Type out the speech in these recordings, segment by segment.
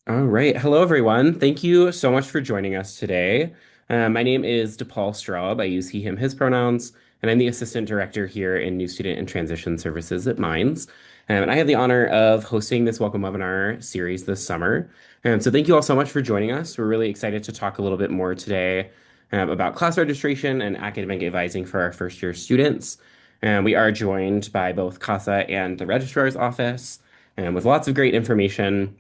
All right. Hello, everyone. Thank you so much for joining us today. My name is DePaul Straub. I use he, him, his pronouns, and I'm the Assistant Director here in New Student and Transition Services at Mines. And I have the honor of hosting this welcome webinar series this summer. So thank you all so much for joining us. We're really excited to talk a little bit more today about class registration and academic advising for our first year students. We are joined by both CASA and the Registrar's Office with lots of great information.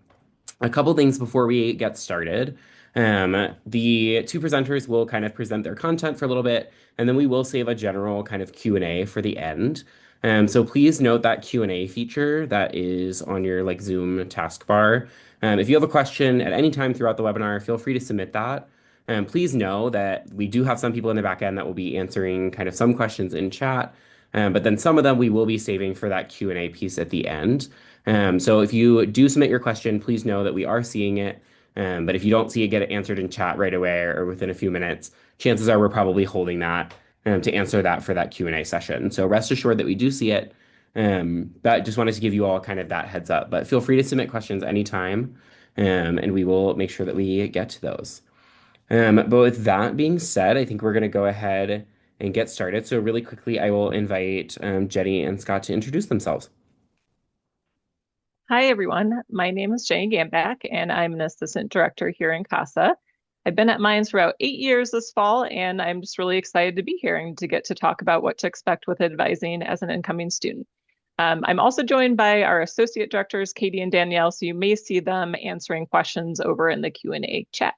A couple things before we get started. The two presenters will kind of present their content for a little bit, and then we will save a general kind of Q&A for the end. So please note that Q&A feature that is on your like Zoom taskbar. If you have a question at any time throughout the webinar, feel free to submit that. Please know that we do have some people in the back end that will be answering kind of some questions in chat, but then some of them we will be saving for that Q&A piece at the end. So if you do submit your question, please know that we are seeing it. But if you don't see it get answered in chat right away or within a few minutes, chances are we're probably holding that to answer that for that Q&A session. So rest assured that we do see it. But just wanted to give you all kind of that heads up. But feel free to submit questions anytime, and we will make sure that we get to those. But with that being said, I think we're going to go ahead and get started. So really quickly, I will invite Jenny and Scott to introduce themselves. Hi, everyone. My name is Jenny Gambach, and I'm an assistant director here in CASA. I've been at Mines for about 8 years this fall, and I'm just really excited to be here and to get to talk about what to expect with advising as an incoming student. I'm also joined by our associate directors, Katie and Danielle, so you may see them answering questions over in the Q&A chat.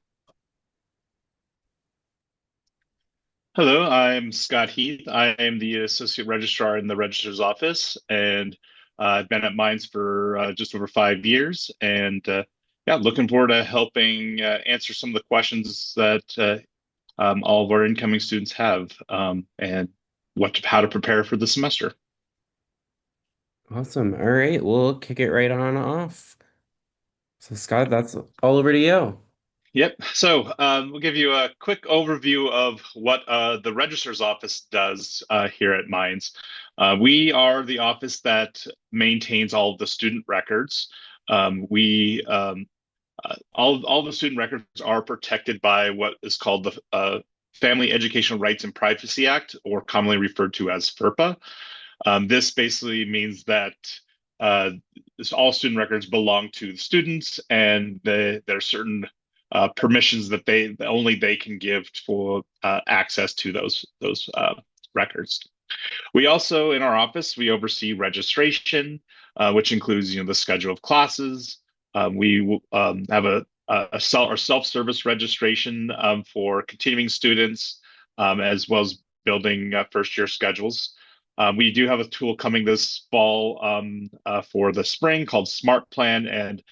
Hello, I'm Scott Heath. I am the Associate Registrar in the Registrar's Office, and I've been at Mines for just over 5 years. And yeah, looking forward to helping answer some of the questions that all of our incoming students have, and how to prepare for the semester. Awesome. All right, we'll kick it right on off. So Scott, that's all over to you. Yep. So we'll give you a quick overview of what the Registrar's Office does here at Mines. We are the office that maintains all of the student records. We all the student records are protected by what is called the Family Educational Rights and Privacy Act, or commonly referred to as FERPA. This basically means that uh, all student records belong to the students, and there are certain permissions that only they can give for access to those records. We also, in our office, we oversee registration, which includes the schedule of classes. We have a self-service registration for continuing students, as well as building first year schedules. We do have a tool coming this fall for the spring called Smart Plan, and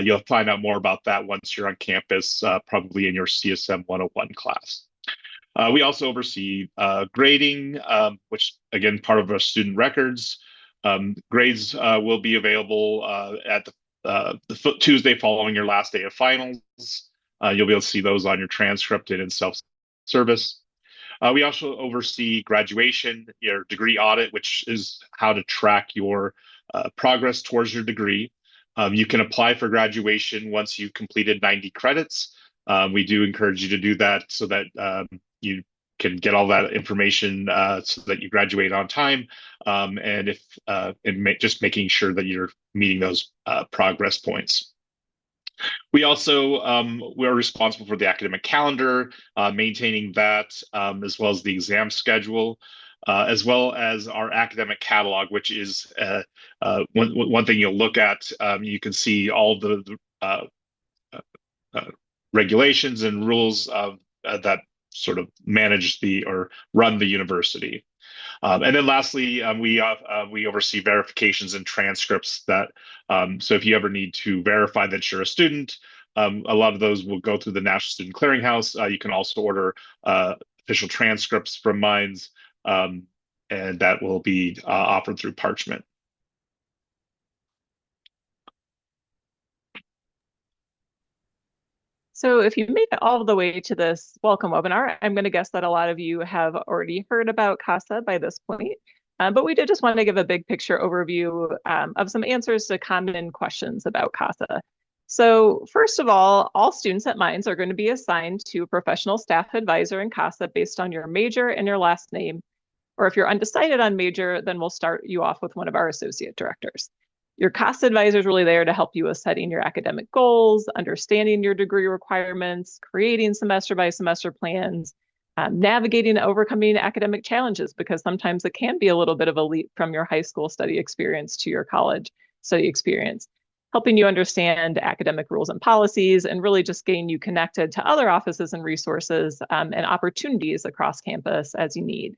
you'll find out more about that once you're on campus, probably in your CSM 101 class. We also oversee grading, which again, part of our student records. Grades will be available at the Tuesday following your last day of finals. You'll be able to see those on your transcript and in self-service. We also oversee graduation, your degree audit, which is how to track your progress towards your degree. You can apply for graduation once you've completed 90 credits. We do encourage you to do that so that you can get all that information so that you graduate on time, and just making sure that you're meeting those progress points. We also we're responsible for the academic calendar, maintaining that, as well as the exam schedule, as well as our academic catalog, which is one thing you'll look at. You can see all the regulations and rules that sort of manage or run the university. And then lastly, we oversee verifications and transcripts so if you ever need to verify that you're a student, a lot of those will go through the National Student Clearinghouse. You can also order official transcripts from Mines, and that will be offered through Parchment. So if you made it all the way to this welcome webinar, I'm going to guess that a lot of you have already heard about CASA by this point. But we did just want to give a big picture overview of some answers to common questions about CASA. So first of all students at Mines are going to be assigned to a professional staff advisor in CASA based on your major and your last name. Or if you're undecided on major, then we'll start you off with one of our associate directors. Your CASA advisor is really there to help you with setting your academic goals, understanding your degree requirements, creating semester by semester plans, navigating and overcoming academic challenges, because sometimes it can be a little bit of a leap from your high school study experience to your college study experience, helping you understand academic rules and policies, and really just getting you connected to other offices and resources and opportunities across campus as you need.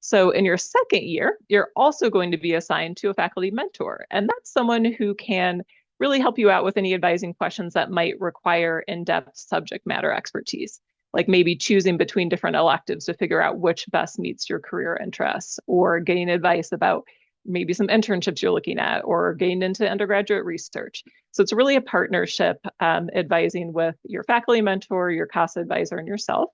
So in your second year, you're also going to be assigned to a faculty mentor, and that's someone who can really help you out with any advising questions that might require in-depth subject matter expertise, like maybe choosing between different electives to figure out which best meets your career interests, or getting advice about maybe some internships you're looking at, or getting into undergraduate research. So it's really a partnership advising with your faculty mentor, your CASA advisor, and yourself.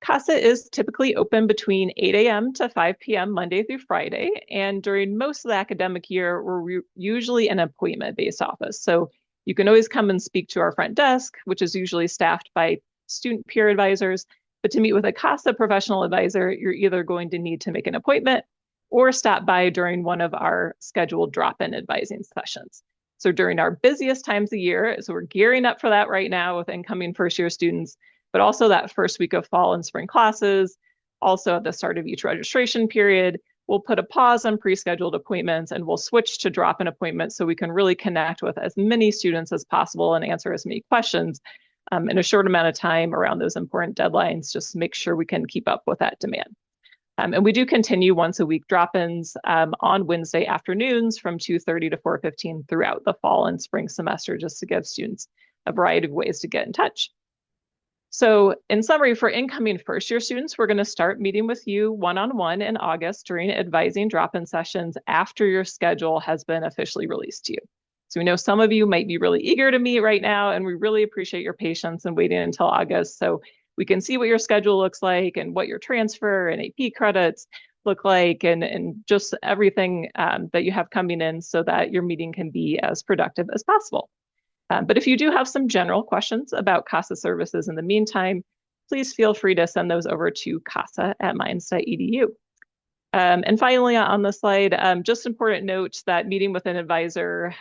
CASA is typically open between 8 a.m. to 5 p.m. Monday through Friday. And during most of the academic year, we're usually an appointment-based office. So you can always come and speak to our front desk, which is usually staffed by student peer advisors. But to meet with a CASA professional advisor, you're either going to need to make an appointment or stop by during one of our scheduled drop-in advising sessions. So during our busiest times of year, so we're gearing up for that right now with incoming first-year students, but also that first week of fall and spring classes, also at the start of each registration period, we'll put a pause on pre-scheduled appointments and we'll switch to drop-in appointments so we can really connect with as many students as possible and answer as many questions in a short amount of time around those important deadlines, just to make sure we can keep up with that demand. And we do continue once a week drop-ins on Wednesday afternoons from 2:30 to 4:15 throughout the fall and spring semester, just to give students a variety of ways to get in touch. So in summary, for incoming first year students, we're going to start meeting with you one-on-one in August during advising drop-in sessions after your schedule has been officially released to you. So we know some of you might be really eager to meet right now, and we really appreciate your patience and waiting until August so we can see what your schedule looks like and what your transfer and AP credits look like, and just everything that you have coming in so that your meeting can be as productive as possible. But if you do have some general questions about CASA services in the meantime, please feel free to send those over to casa@mines.edu. And finally, on the slide, just important note that meeting with an advisor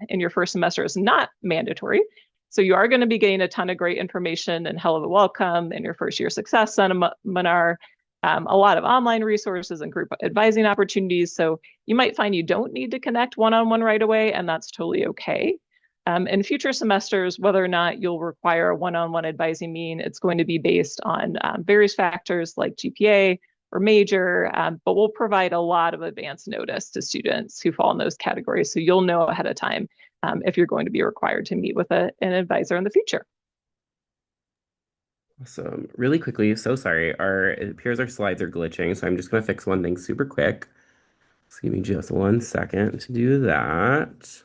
in your first semester is not mandatory. So you are going to be getting a ton of great information and hell of a welcome in your first year success seminar, a lot of online resources and group advising opportunities. So you might find you don't need to connect one-on-one right away, and that's totally okay. In future semesters, whether or not you'll require a one-on-one advising meeting, it's going to be based on various factors like GPA or major, but we'll provide a lot of advance notice to students who fall in those categories. So you'll know ahead of time if you're going to be required to meet with an advisor in the future. Awesome. Really quickly, so sorry. It appears our slides are glitching, so I'm just going to fix one thing super quick. So give me just 1 second to do that.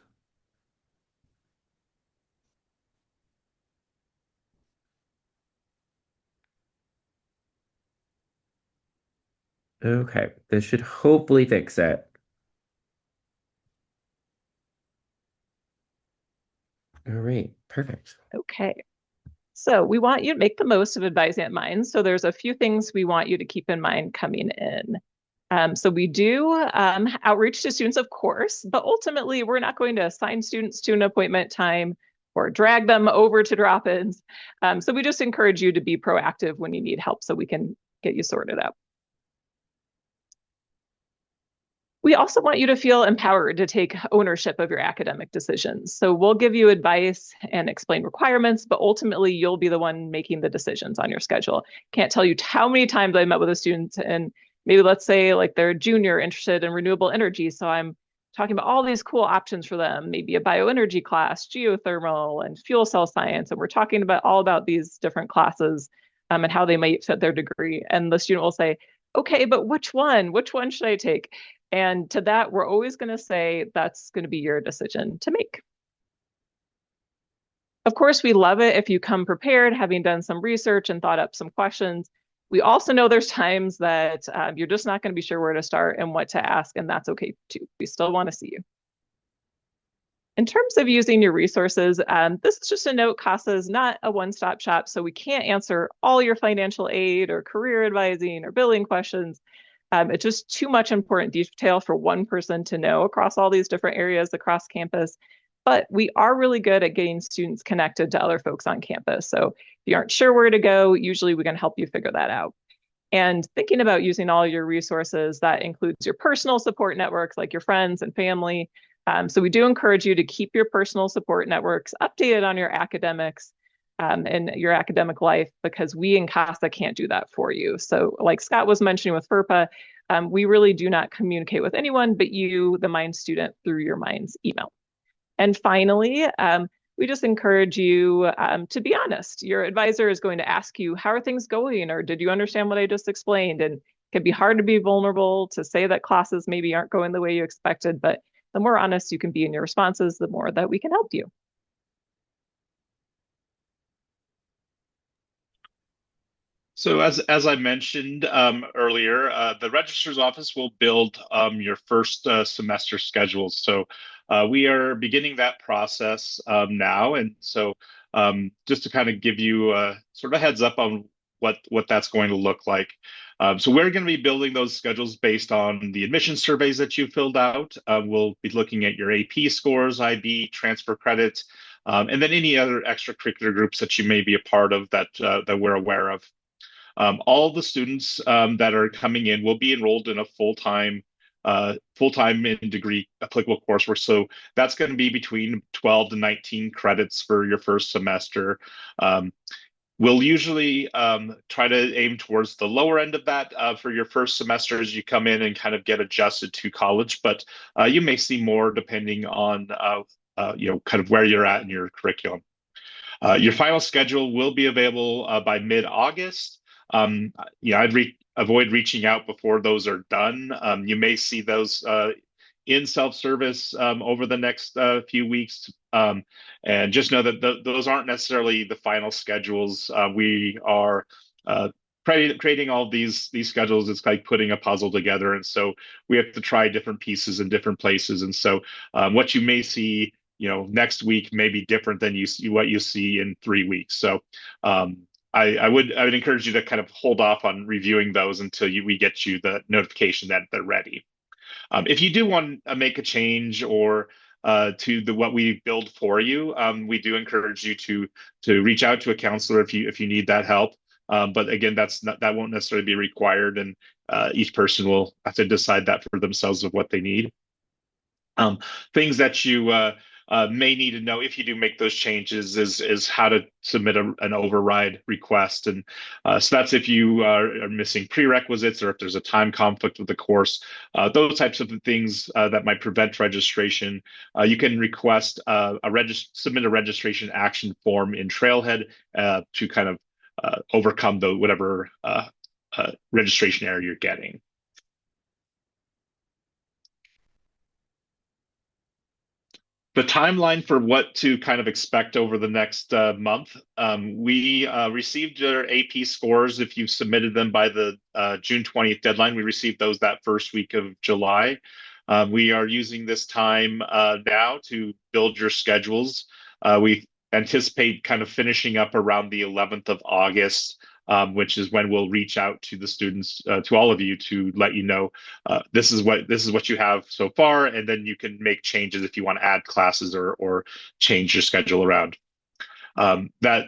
Okay, this should hopefully fix it. All right, perfect. Okay. So we want you to make the most of advising at Mines. So there's a few things we want you to keep in mind coming in. So we do outreach to students, of course, but ultimately we're not going to assign students to an appointment time or drag them over to drop-ins. So we just encourage you to be proactive when you need help so we can get you sorted out. We also want you to feel empowered to take ownership of your academic decisions. So we'll give you advice and explain requirements, but ultimately you'll be the one making the decisions on your schedule. Can't tell you how many times I met with a student and maybe let's say like they're a junior interested in renewable energy. So I'm talking about all these cool options for them, maybe a bioenergy class, geothermal, and fuel cell science. And we're talking about all about these different classes and how they might fit their degree. And the student will say, okay, but which one? Which one should I take? And to that, we're always going to say that's going to be your decision to make. Of course, we love it if you come prepared, having done some research and thought up some questions. We also know there's times that you're just not going to be sure where to start and what to ask, and that's okay too. We still want to see you. In terms of using your resources, this is just a note. CASA is not a one-stop shop, so we can't answer all your financial aid or career advising or billing questions. It's just too much important detail for one person to know across all these different areas across campus. But we are really good at getting students connected to other folks on campus. So if you aren't sure where to go, usually we can help you figure that out. And thinking about using all your resources, that includes your personal support networks like your friends and family. So we do encourage you to keep your personal support networks updated on your academics and your academic life, because we in CASA can't do that for you. So like Scott was mentioning with FERPA, we really do not communicate with anyone but you, the Mind student, through your Mind's email. And finally, we just encourage you to be honest. Your advisor is going to ask you, how are things going? Or did you understand what I just explained? And it can be hard to be vulnerable, to say that classes maybe aren't going the way you expected, but the more honest you can be in your responses, the more that we can help you. So as I mentioned earlier, the registrar's office will build your first semester schedules. So we are beginning that process now, and so just to kind of give you a sort of heads up on what that's going to look like. So we're going to be building those schedules based on the admission surveys that you filled out. We'll be looking at your AP scores, IB, transfer credits, and then any other extracurricular groups that you may be a part of that we're aware of. All the students that are coming in will be enrolled in a full-time in degree applicable coursework. So that's going to be between 12 to 19 credits for your first semester. We'll usually try to aim towards the lower end of that for your first semester as you come in and kind of get adjusted to college, but you may see more depending on kind of where you're at in your curriculum. Your final schedule will be available by mid-August. I'd avoid reaching out before those are done. You may see those in self-service over the next few weeks. And just know that those aren't necessarily the final schedules. We are creating all these schedules. It's like putting a puzzle together. And so we have to try different pieces in different places. And so what you may see next week may be different than what you see in 3 weeks. So I would encourage you to kind of hold off on reviewing those until we get you the notification that they're ready. If you do want to make a change or to what we build for you, we do encourage you to reach out to a counselor if you need that help. But again, that won't necessarily be required, and each person will have to decide that for themselves of what they need. Things that you may need to know if you do make those changes is how to submit an override request. And so that's if you are missing prerequisites or if there's a time conflict with the course, those types of things that might prevent registration. You can request submit a registration action form in Trailhead to kind of overcome whatever registration error you're getting. The timeline for what to kind of expect over the next month, we received your AP scores. If you submitted them by the June 20th deadline, we received those that first week of July. We are using this time now to build your schedules. We anticipate kind of finishing up around the 11th of August, which is when we'll reach out to the students, to all of you, to let you know this is what you have so far, and then you can make changes if you want to add classes or change your schedule around. That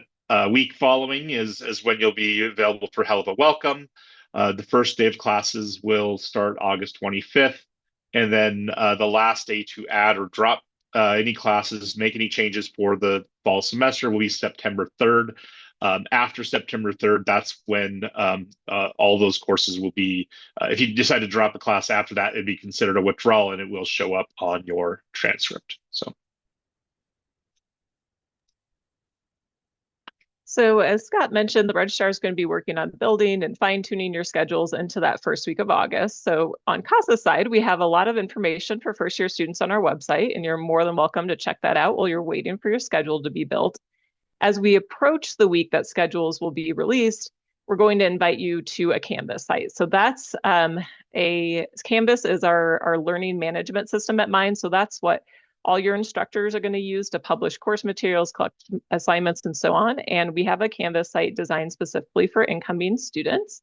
week following is when you'll be available for Hell of a Welcome. The first day of classes will start August 25th, and then the last day to add or drop any classes, make any changes for the fall semester will be September 3rd. After September 3rd, that's when all those courses will be, if you decide to drop a class after that, it'd be considered a withdrawal and it will show up on your transcript. So as Scott mentioned, the registrar is going to be working on building and fine-tuning your schedules into that first week of August. So on CASA's side, we have a lot of information for first-year students on our website, and you're more than welcome to check that out while you're waiting for your schedule to be built. As we approach the week that schedules will be released, we're going to invite you to a Canvas site. So that's Canvas is our learning management system at Mind. So that's what all your instructors are going to use to publish course materials, collect assignments, and so on. And we have a Canvas site designed specifically for incoming students.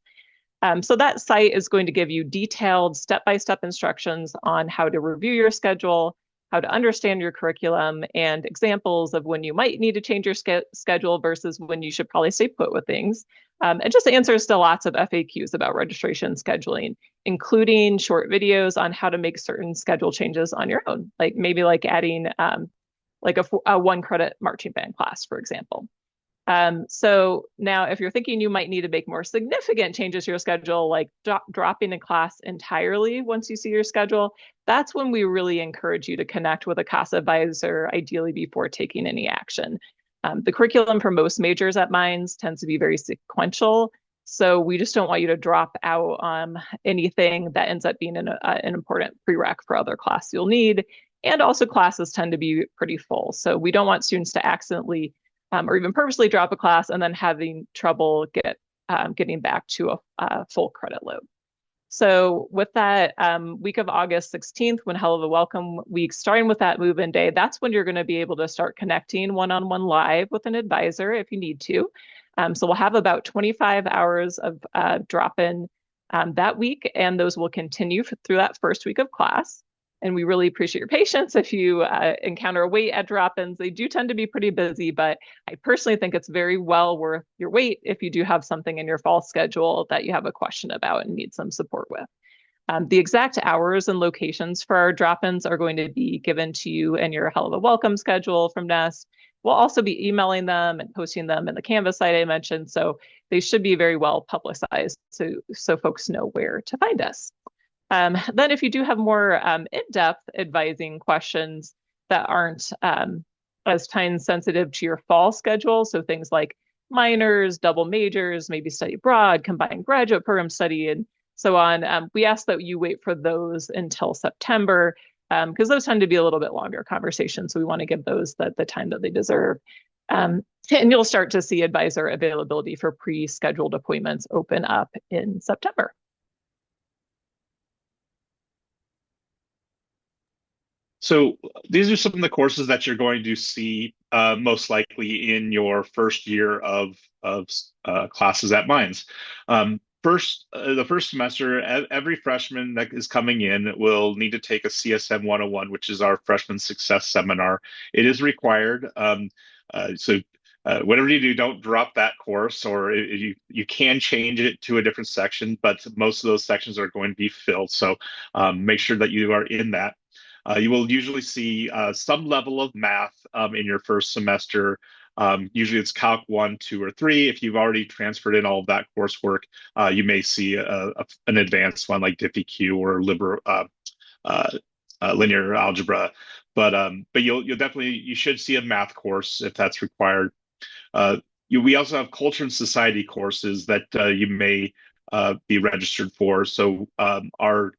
So that site is going to give you detailed step-by-step instructions on how to review your schedule, how to understand your curriculum, and examples of when you might need to change your schedule versus when you should probably stay put with things. It just answers to lots of FAQs about registration scheduling, including short videos on how to make certain schedule changes on your own, like maybe like adding like a 1 credit marching band class, for example. So now if you're thinking you might need to make more significant changes to your schedule, like dropping a class entirely once you see your schedule, that's when we really encourage you to connect with a CASA advisor, ideally before taking any action. The curriculum for most majors at Mines tends to be very sequential. So we just don't want you to drop out on anything that ends up being an important prereq for other classes you'll need. And also classes tend to be pretty full. So we don't want students to accidentally or even purposely drop a class and then having trouble getting back to a full credit load. So with that week of August 16th, when Hell of a Welcome Week, starting with that move-in day, that's when you're going to be able to start connecting one-on-one live with an advisor if you need to. So we'll have about 25 hours of drop-in that week, and those will continue through that first week of class. And we really appreciate your patience if you encounter a wait at drop-ins. They do tend to be pretty busy, but I personally think it's very well worth your wait if you do have something in your fall schedule that you have a question about and need some support with. The exact hours and locations for our drop-ins are going to be given to you in your Hell of a Welcome schedule from Nest. We'll also be emailing them and posting them in the Canvas site I mentioned, so they should be very well publicized so folks know where to find us. Then if you do have more in-depth advising questions that aren't as time sensitive to your fall schedule, so things like minors, double majors, maybe study abroad, combined graduate program study, and so on, we ask that you wait for those until September, because those tend to be a little bit longer conversations. So we want to give those the time that they deserve. And you'll start to see advisor availability for pre-scheduled appointments open up in September. So these are some of the courses that you're going to see most likely in your first year of classes at Mines. The first semester, every freshman that is coming in will need to take a CSM 101, which is our freshman success seminar. It is required. So whatever you do, don't drop that course, or you can change it to a different section, but most of those sections are going to be filled. So make sure that you are in that. You will usually see some level of math in your first semester. Usually it's Calc 1, 2, or 3. If you've already transferred in all of that coursework, you may see an advanced one like DiffyQ or linear algebra. But you should see a math course if that's required. We also have culture and society courses that you may be registered for. So our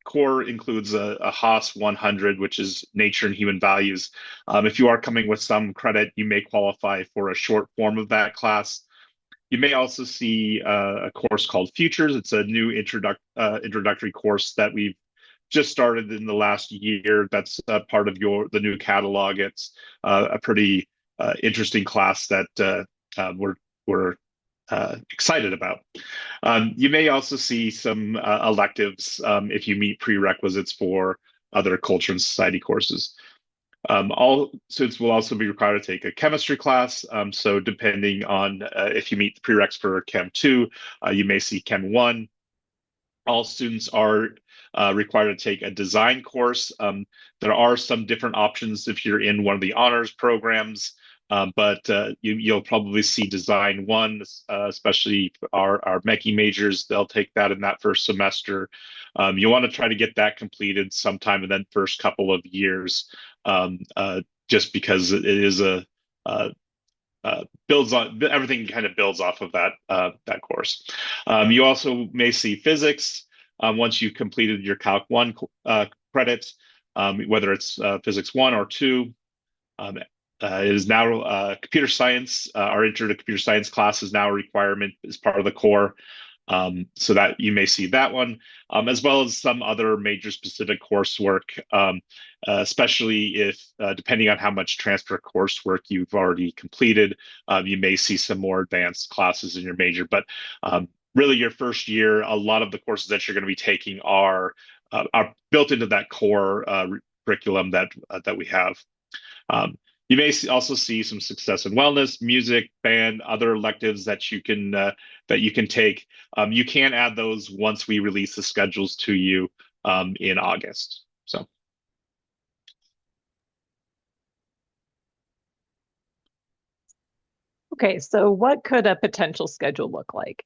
core includes a Haas 100, which is nature and human values. If you are coming with some credit, you may qualify for a short form of that class. You may also see a course called Futures. It's a new introductory course that we've just started in the last year. That's part of the new catalog. It's a pretty interesting class that we're excited about. You may also see some electives if you meet prerequisites for other culture and society courses. All students will also be required to take a chemistry class. So depending on if you meet the prereqs for Chem 2, you may see Chem 1. All students are required to take a design course. There are some different options if you're in one of the honors programs. But you'll probably see Design 1, especially our Mechie majors. They'll take that in that first semester. You want to try to get that completed sometime in that first couple of years, just because it is builds on everything. Kind of builds off of that course. You also may see physics once you've completed your Calc 1 credits, whether it's Physics 1 or 2. It is now computer science. Our intro to computer science class is now a requirement as part of the core. So that you may see that one, as well as some other major specific coursework, especially if, depending on how much transfer coursework you've already completed, you may see some more advanced classes in your major. But really, your first year, a lot of the courses that you're going to be taking are built into that core curriculum that we have. Um, you may also see some success in wellness, music, band, other electives that you can take. You can add those once we release the schedules to you in August. So. Okay, so what could a potential schedule look like?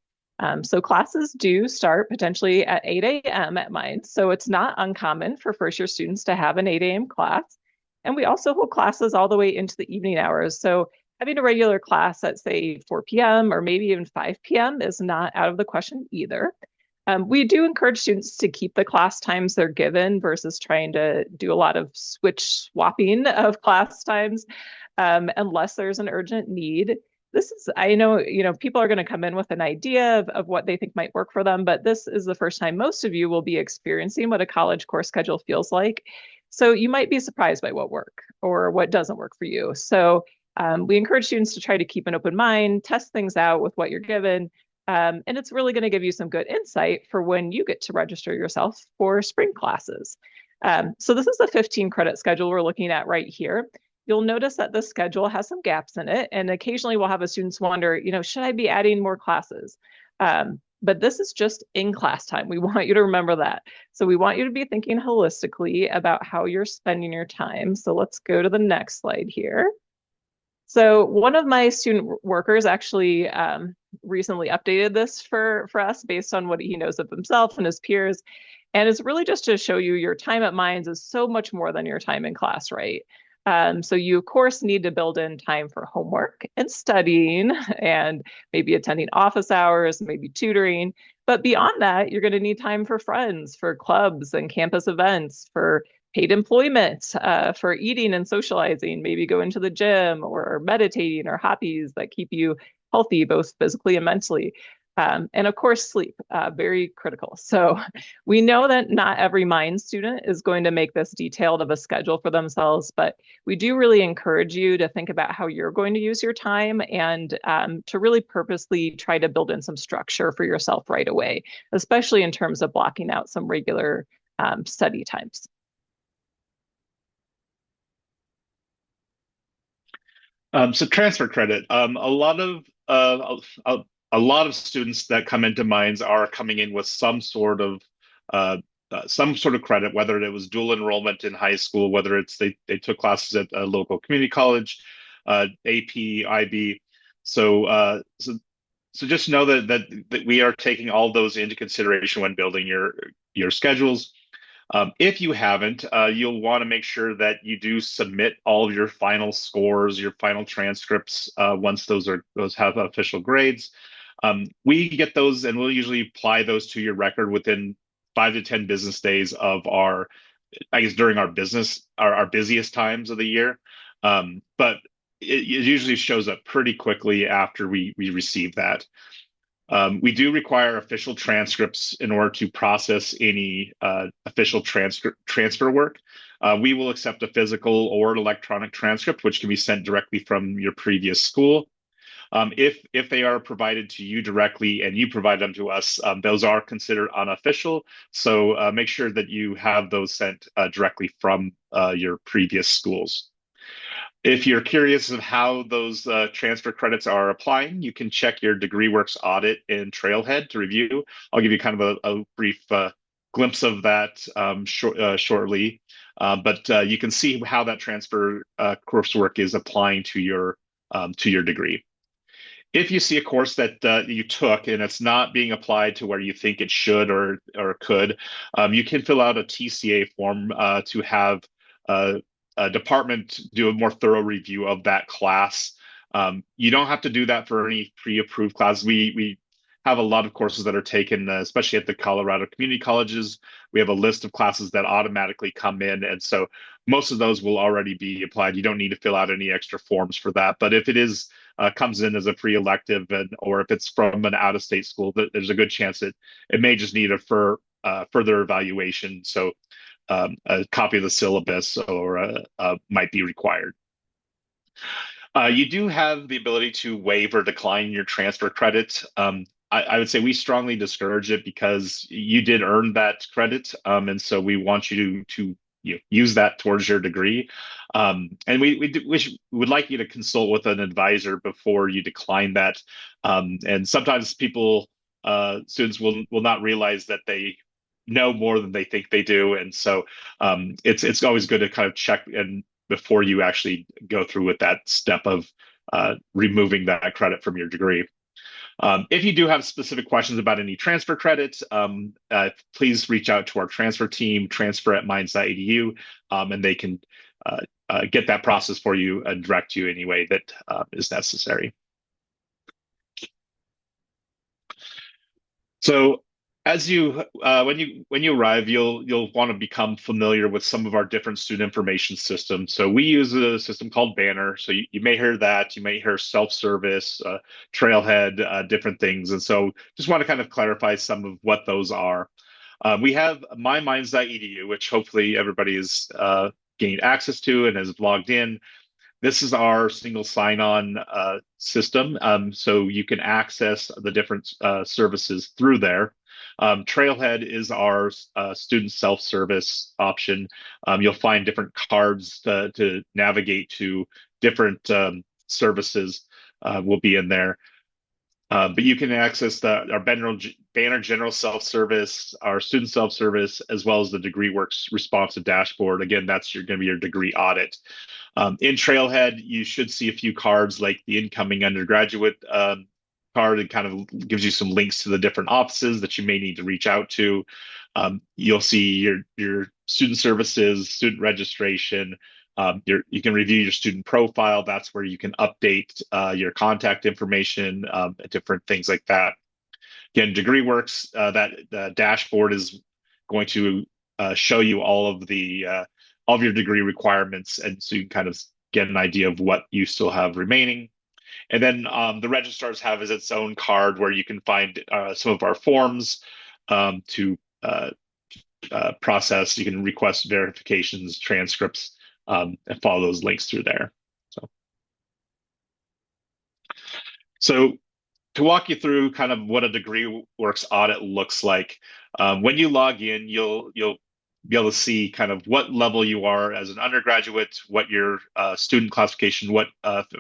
So classes do start potentially at 8 a.m. at mine, so it's not uncommon for first year students to have an 8 a.m. class. And we also hold classes all the way into the evening hours. So having a regular class at, say, 4 p.m. or maybe even 5 p.m. is not out of the question either. We do encourage students to keep the class times they're given versus trying to do a lot of switch swapping of class times, unless there's an urgent need. This is, I know, people are going to come in with an idea of what they think might work for them, but this is the first time most of you will be experiencing what a college course schedule feels like. So you might be surprised by what work or what doesn't work for you. So we encourage students to try to keep an open mind, test things out with what you're given. And it's really going to give you some good insight for when you get to register yourself for spring classes. So this is the 15 credit schedule we're looking at right here. You'll notice that the schedule has some gaps in it, and occasionally we'll have a students wonder, should I be adding more classes? But this is just in class time. We want you to remember that. So we want you to be thinking holistically about how you're spending your time. So let's go to the next slide here. So one of my student workers actually recently updated this for us based on what he knows of himself and his peers. And it's really just to show you your time at Mines is so much more than your time in class, right? So you, of course, need to build in time for homework and studying and maybe attending office hours, maybe tutoring. But beyond that, you're going to need time for friends, for clubs and campus events, for paid employment, for eating and socializing, maybe going to the gym or meditating or hobbies that keep you healthy, both physically and mentally. And of course, sleep, very critical. So we know that not every Mind student is going to make this detailed of a schedule for themselves, but we do really encourage you to think about how you're going to use your time and to really purposely try to build in some structure for yourself right away, especially in terms of blocking out some regular study times. So transfer credit. A lot of students that come into Mines are coming in with uh, some sort of credit, whether it was dual enrollment in high school, whether it's they took classes at a local community college, AP, IB. So so just know that we are taking all those into consideration when building your schedules. If you haven't, you'll want to make sure that you do submit all of your final scores, your final transcripts, once those have official grades. We get those, and we'll usually apply those to your record within 5 to 10 business days of I guess, during our busiest times of the year. But it usually shows up pretty quickly after we receive that. We do require official transcripts in order to process any official transfer work. We will accept a physical or an electronic transcript, which can be sent directly from your previous school. If they are provided to you directly and you provide them to us, those are considered unofficial. So make sure that you have those sent directly from your previous schools. If you're curious of how those transfer credits are applying, you can check your DegreeWorks audit in Trailhead to review. I'll give you kind of a brief glimpse of that shortly. But you can see how that transfer coursework is applying to your degree. If you see a course that you took and it's not being applied to where you think it should or could, you can fill out a TCA form to have a department do a more thorough review of that class. You don't have to do that for any pre-approved classes. We have a lot of courses that are taken, especially at the Colorado community colleges. We have a list of classes that automatically come in, and so most of those will already be applied. You don't need to fill out any extra forms for that. But if it is comes in as a free elective, and or if it's from an out-of-state school, there's a good chance it may just need a further evaluation. So a copy of the syllabus or might be required. You do have the ability to waive or decline your transfer credit. I would say we strongly discourage it because you did earn that credit, and so we want you to use that towards your degree. And we would like you to consult with an advisor before you decline that. And sometimes students will not realize that they know more than they think they do, and so it's always good to kind of check and before you actually go through with that step of removing that credit from your degree. If you do have specific questions about any transfer credits, please reach out to our transfer team, transfer@mines.edu, and they can get that process for you and direct you any way that is necessary. So as you when you arrive, you'll want to become familiar with some of our different student information systems. So we use a system called Banner. So you may hear that, you may hear self-service, Trailhead, different things. And so just want to kind of clarify some of what those are. We have mymines.edu, which hopefully everybody has gained access to and has logged in. This is our single sign-on system, so you can access the different services through there. Trailhead is our student self-service option. You'll find different cards to navigate to different services will be in there. But you can access our Banner General Self-Service, our Student Self-Service, as well as the DegreeWorks Responsive Dashboard. Again, that's going to be your degree audit. In Trailhead, you should see a few cards like the incoming undergraduate card. It kind of gives you some links to the different offices that you may need to reach out to. You'll see your student services, student registration. You can review your student profile. That's where you can update your contact information, different things like that. Again, DegreeWorks, that dashboard is going to show you all of your degree requirements, and so you can kind of get an idea of what you still have remaining. And then the registrars have as its own card where you can find some of our forms to process. You can request verifications, transcripts, and follow those links through there. So to walk you through kind of what a DegreeWorks audit looks like, when you log in, you'll be able to see kind of what level you are as an undergraduate, what your student classification, what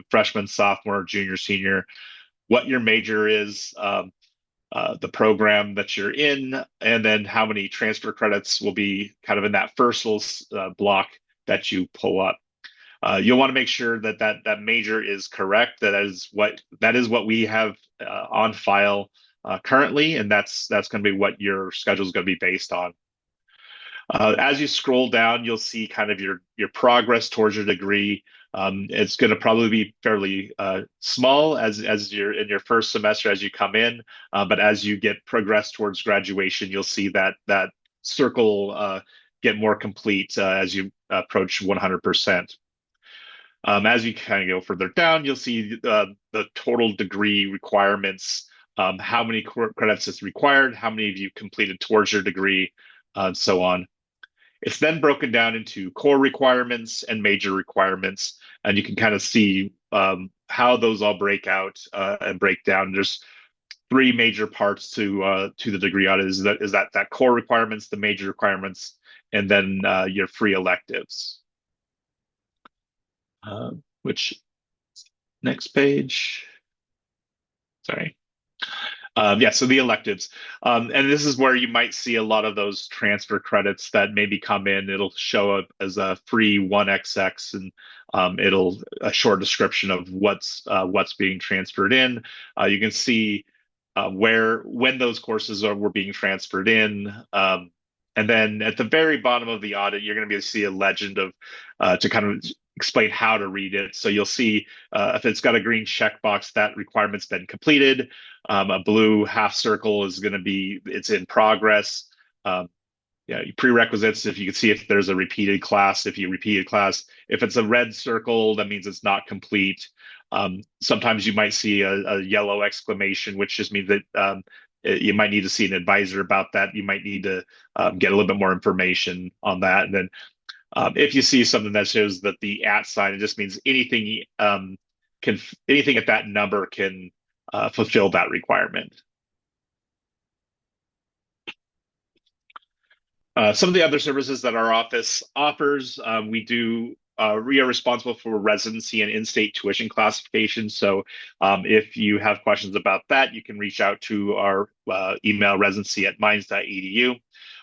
freshman, sophomore, junior, senior, what your major is, the program that you're in, and then how many transfer credits will be kind of in that first little block that you pull up. You'll want to make sure that major is correct. That is what we have on file currently, and that's going to be what your schedule is going to be based on. As you scroll down, you'll see kind of your progress towards your degree. It's going to probably be fairly small as you're in your first semester as you come in, but as you get progressed towards graduation, you'll see that circle get more complete as you approach 100%. As you kind of go further down, you'll see the total degree requirements, how many credits is required, how many of you completed towards your degree, and so on. It's then broken down into core requirements and major requirements, and you can kind of see how those all break out and break down. There's three major parts to the degree audit: is that core requirements, the major requirements, and then your free electives. Which next page? Sorry. Yeah, so the electives. And this is where you might see a lot of those transfer credits that maybe come in. It'll show up as a free 1XX, and it'll a short description of what's being transferred in. You can see when those courses were being transferred in. And then at the very bottom of the audit, you're going to be able to see a legend to kind of explain how to read it. So you'll see if it's got a green checkbox, that requirement's been completed. A blue half circle is going to be it's in progress. Yeah, prerequisites, if you can see if there's a repeated class, if you repeated class, if it's a red circle, that means it's not complete. Sometimes you might see a yellow exclamation, which just means that you might need to see an advisor about that. You might need to get a little bit more information on that. And then if you see something that shows that the at sign, it just means anything can anything at that number can fulfill that requirement. Some of the other services that our office offers, we are responsible for residency and in-state tuition classification. So if you have questions about that, you can reach out to our email residency@mines.edu.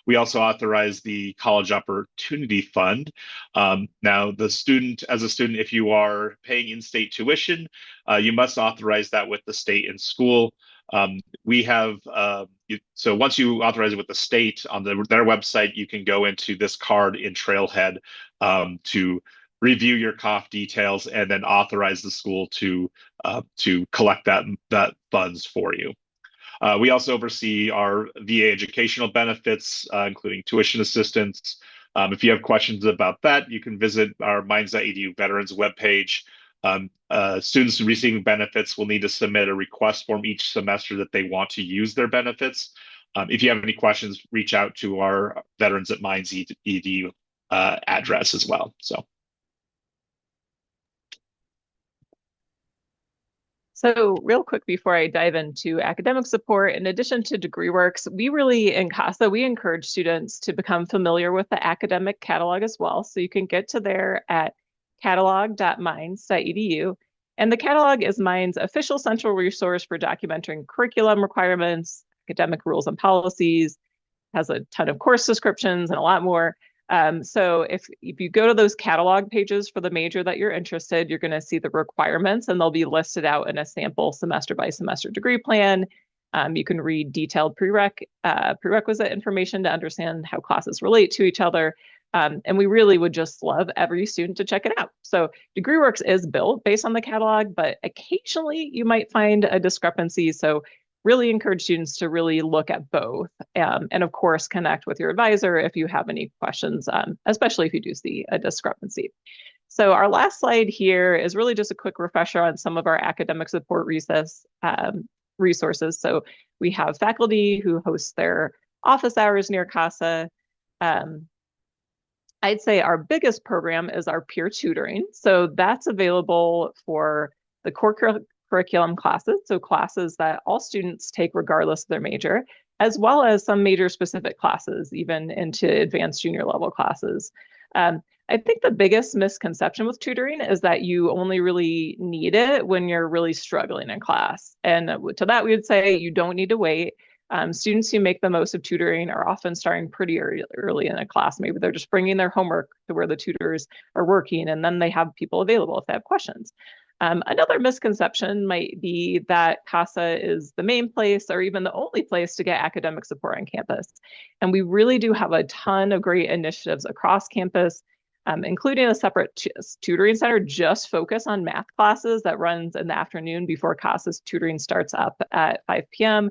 We also authorize the College Opportunity Fund. Now, as a student, if you are paying in-state tuition, you must authorize that with the state and school. We have so once you authorize it with the state on their website, you can go into this card in Trailhead to review your COF details and then authorize the school to collect that funds for you. We also oversee our VA educational benefits, including tuition assistance. If you have questions about that, you can visit our Minds.edu veterans webpage. Students receiving benefits will need to submit a request form each semester that they want to use their benefits. If you have any questions, reach out to our veterans at Minds.edu address as well. So real quick before I dive into academic support, in addition to DegreeWorks, we really, in CASA, we encourage students to become familiar with the academic catalog as well. So you can get to there at catalog.minds.edu. And the catalog is Minds' official central resource for documenting curriculum requirements, academic rules and policies, has a ton of course descriptions and a lot more. So if you go to those catalog pages for the major that you're interested, you're going to see the requirements and they'll be listed out in a sample semester by semester degree plan. You can read detailed prerequisite information to understand how classes relate to each other. And we really would just love every student to check it out. So DegreeWorks is built based on the catalog, but occasionally you might find a discrepancy. So really encourage students to really look at both. And of course, connect with your advisor if you have any questions, especially if you do see a discrepancy. So our last slide here is really just a quick refresher on some of our academic support resources. So we have faculty who host their office hours near CASA. I'd say our biggest program is our peer tutoring. So that's available for the core curriculum classes, so classes that all students take regardless of their major, as well as some major specific classes, even into advanced junior level classes. I think the biggest misconception with tutoring is that you only really need it when you're really struggling in class. And to that, we would say you don't need to wait. Students who make the most of tutoring are often starting pretty early in a class. Maybe they're just bringing their homework to where the tutors are working, and then they have people available if they have questions. Another misconception might be that CASA is the main place or even the only place to get academic support on campus. And we really do have a ton of great initiatives across campus, including a separate tutoring center just focused on math classes that runs in the afternoon before CASA's tutoring starts up at 5 p.m.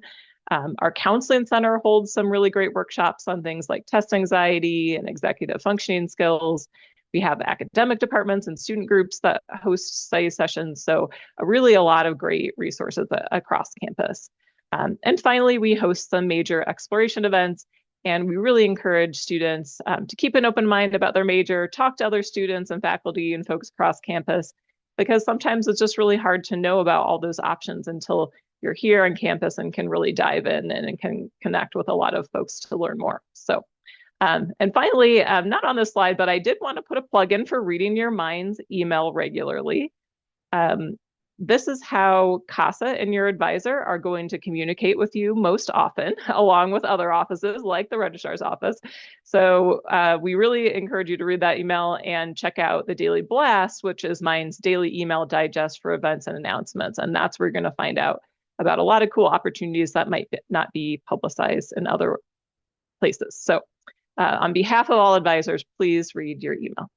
Our counseling center holds some really great workshops on things like test anxiety and executive functioning skills. We have academic departments and student groups that host study sessions. So really a lot of great resources across campus. And finally, we host some major exploration events. And we really encourage students to keep an open mind about their major, talk to other students and faculty and folks across campus, because sometimes it's just really hard to know about all those options until you're here on campus and can really dive in and can connect with a lot of folks to learn more. So and finally, not on this slide, but I did want to put a plug in for Reading Your Minds email regularly. This is how CASA and your advisor are going to communicate with you most often, along with other offices like the registrar's office. So we really encourage you to read that email and check out the Daily Blast, which is Minds' daily email digest for events and announcements. And that's where you're going to find out about a lot of cool opportunities that might not be publicized in other places. So on behalf of all advisors, please read your email.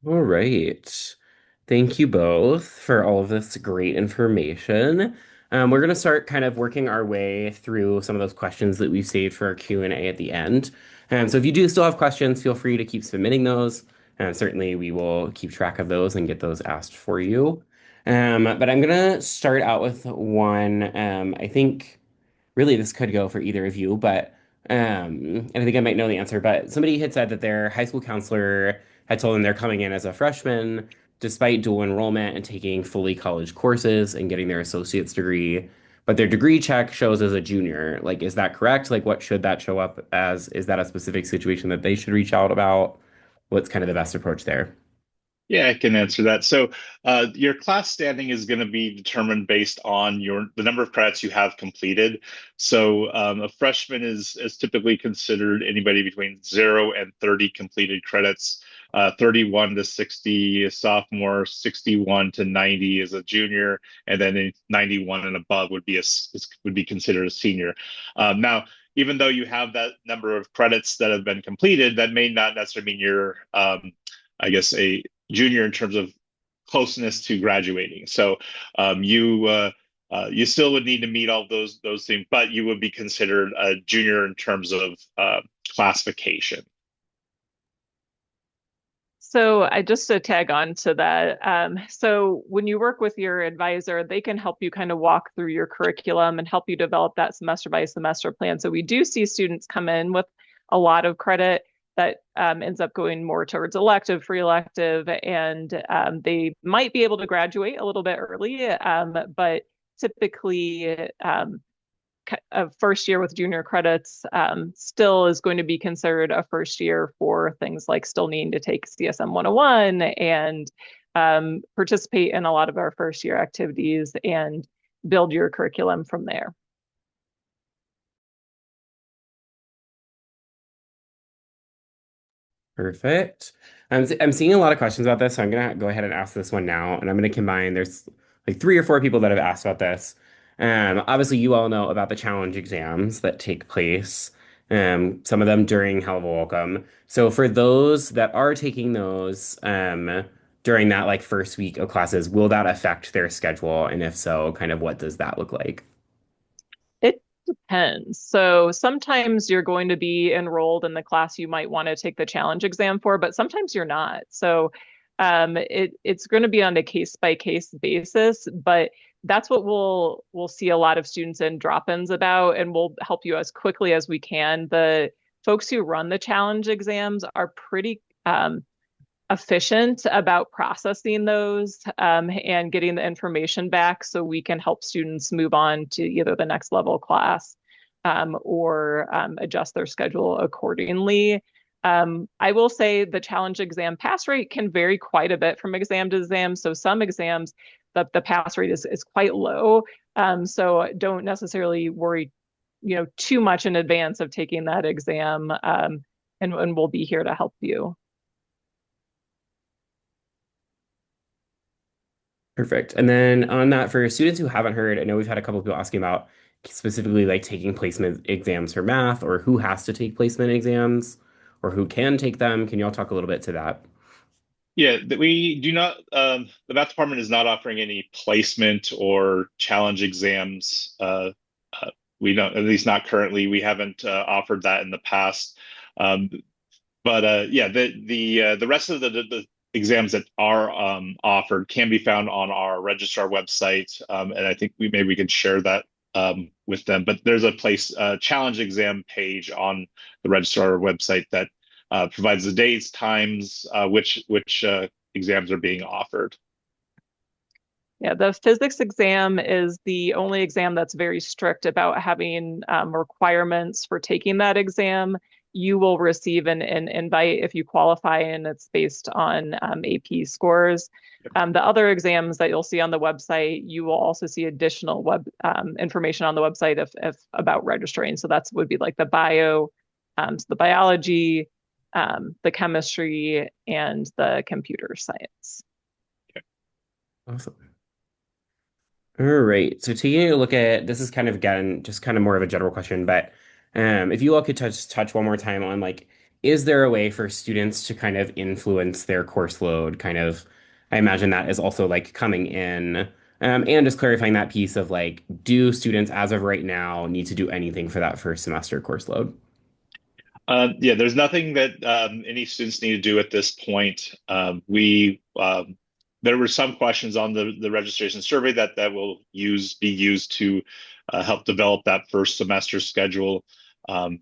All right. Thank you both for all of this great information. We're going to start kind of working our way through some of those questions that we've saved for our Q&A at the end. So if you do still have questions, feel free to keep submitting those. Certainly, we will keep track of those and get those asked for you. But I'm going to start out with one. I think really this could go for either of you, but and I think I might know the answer, but somebody had said that their high school counselor had told them they're coming in as a freshman despite dual enrollment and taking fully college courses and getting their associate's degree, but their degree check shows as a junior. Like, is that correct? Like, what should that show up as? Is that a specific situation that they should reach out about? What's kind of the best approach there? Yeah, I can answer that. So, your class standing is going to be determined based on the number of credits you have completed. So, a freshman is typically considered anybody between 0 and 30 completed credits. 31 to 60 is sophomore, 61 to 90 is a junior, and then 91 and above would be considered a senior. Now, even though you have that number of credits that have been completed, that may not necessarily mean you're I guess a junior in terms of closeness to graduating. So you still would need to meet all those things, but you would be considered a junior in terms of classification. So I just to tag on to that. So when you work with your advisor, they can help you kind of walk through your curriculum and help you develop that semester by semester plan. So we do see students come in with a lot of credit that ends up going more towards elective, free elective, and they might be able to graduate a little bit early, but typically a first year with junior credits still is going to be considered a first year for things like still needing to take CSM 101 and participate in a lot of our first year activities and build your curriculum from there. Perfect. I'm seeing a lot of questions about this, so I'm gonna go ahead and ask this one now, and I'm gonna combine. There's like three or four people that have asked about this. Obviously, you all know about the challenge exams that take place. Some of them during Hell of a Welcome. So for those that are taking those, during that like first week of classes, will that affect their schedule? And if so, kind of what does that look like? It depends. So sometimes you're going to be enrolled in the class you might want to take the challenge exam for, but sometimes you're not. So it's going to be on a case by case basis, but that's what we'll see a lot of students in drop-ins about, and we'll help you as quickly as we can. The folks who run the challenge exams are pretty efficient about processing those and getting the information back so we can help students move on to either the next level class or adjust their schedule accordingly. I will say the challenge exam pass rate can vary quite a bit from exam to exam. So some exams, the pass rate is quite low. So don't necessarily worry, too much in advance of taking that exam. And we'll be here to help you. Perfect. And then on that, for students who haven't heard, I know we've had a couple of people asking about specifically like taking placement exams for math or who has to take placement exams or who can take them. Can you all talk a little bit to that? Yeah, that we do not. The math department is not offering any placement or challenge exams. We don't, at least not currently. We haven't offered that in the past. Um, but yeah, the rest of the exams that are offered can be found on our registrar website, and I think maybe we can share that with them. But there's a place challenge exam page on the registrar website that provides the dates, times, which exams are being offered. Yeah, the physics exam is the only exam that's very strict about having requirements for taking that exam. You will receive an invite if you qualify, and it's based on AP scores. The other exams that you'll see on the website, you will also see additional web information on the website if about registering. So that's would be like the bio, so the biology, the chemistry, and the computer science. Awesome. All right. So taking a look at this is kind of again just kind of more of a general question, but if you all could touch one more time on like, is there a way for students to kind of influence their course load? Kind of, I imagine that is also like coming in. And just clarifying that piece of like, do students as of right now need to do anything for that first semester course load? Yeah, there's nothing that any students need to do at this point. We There were some questions on the registration survey that will be used to help develop that first semester schedule. Um,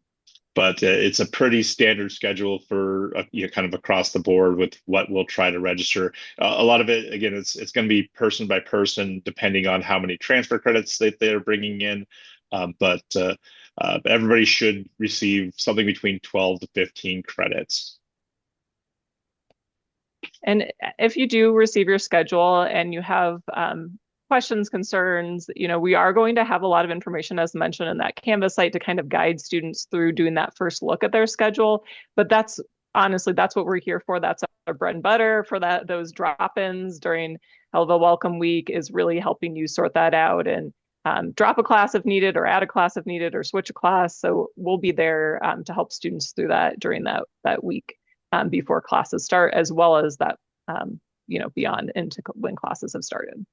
but it's a pretty standard schedule for kind of across the board with what we'll try to register. A lot of it, again, it's going to be person by person depending on how many transfer credits that they're bringing in. But everybody should receive something between 12 to 15 credits. And if you do receive your schedule and you have questions, concerns, we are going to have a lot of information, as mentioned, in that Canvas site to kind of guide students through doing that first look at their schedule. But that's honestly, that's what we're here for. That's our bread and butter for those drop-ins during Helva Welcome Week is really helping you sort that out and drop a class if needed, or add a class if needed, or switch a class. So we'll be there to help students through that during that week before classes start, as well as that, beyond into when classes have started.